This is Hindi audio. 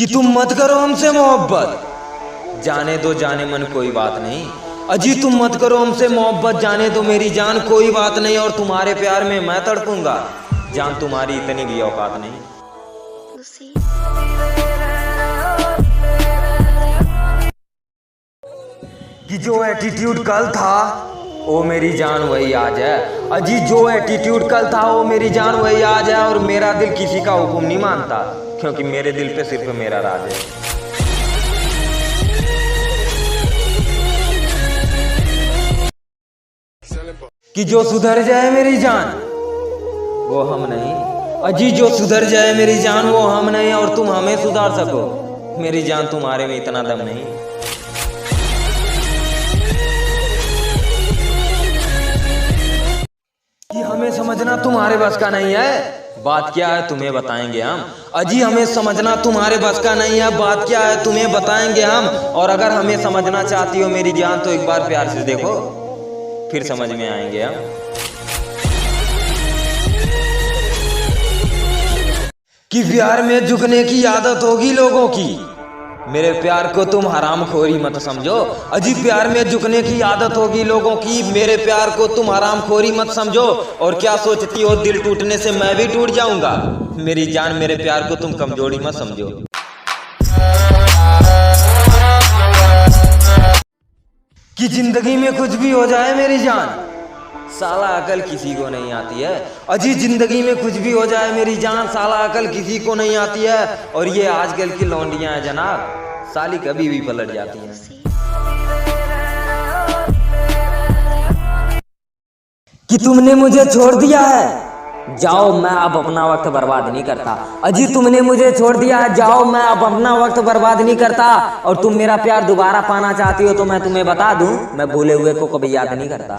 कि तुम मत करो हमसे मोहब्बत, जाने दो जाने मन कोई बात नहीं। अजी तुम मत करो हमसे मोहब्बत, जाने दो मेरी जान कोई बात नहीं। और तुम्हारे प्यार में मैं तड़पूंगा, जान तुम्हारी इतनी भी औकात नहीं। कि जो एटीट्यूड कल था वो मेरी जान वही आज है। अजी जो एटीट्यूड कल था वो मेरी जान वही आज है। और मेरा दिल किसी का हुक्म नहीं मानता, क्योंकि मेरे दिल पे सिर्फ मेरा राज है। कि जो सुधर जाए मेरी जान वो हम नहीं। अजी जो सुधर जाए मेरी जान वो हम नहीं, और तुम हमें सुधार सको मेरी जान, तुम्हारे में इतना दम नहीं। कि हमें समझना तुम्हारे बस का नहीं है, बात क्या है तुम्हें बताएंगे हम। अजी हमें समझना तुम्हारे बस का नहीं है, बात क्या है तुम्हें बताएंगे हम। और अगर हमें समझना चाहती हो मेरी जान तो एक बार प्यार से देखो, फिर समझ में आएंगे हम। कि प्यार में झुकने की आदत होगी लोगों की, मेरे प्यार को तुम हरामखोरी मत समझो। अजी प्यार में झुकने की आदत होगी लोगों की, मेरे प्यार को तुम हरामखोरी मत समझो। और क्या सोचती हो दिल टूटने से मैं भी टूट जाऊंगा, मेरी जान मेरे प्यार को तुम कमजोरी मत समझो। कि जिंदगी में कुछ भी हो जाए मेरी जान, साला अकल किसी को नहीं आती है। अजी जिंदगी में कुछ भी हो जाए मेरी जान, साला अकल किसी को नहीं आती है। और ये आजकल की लौंडियां हैं जनाब, साली कभी भी पलट जाती हैं। कि तुमने मुझे छोड़ दिया है, जाओ मैं अब अपना वक्त बर्बाद नहीं करता। अजी तुमने मुझे छोड़ दिया है, जाओ मैं अब अपना वक्त बर्बाद नहीं करता। और तुम मेरा प्यार दोबारा पाना चाहती हो तो मैं तुम्हें बता दूं, मैं भूले हुए को कभी याद नहीं करता।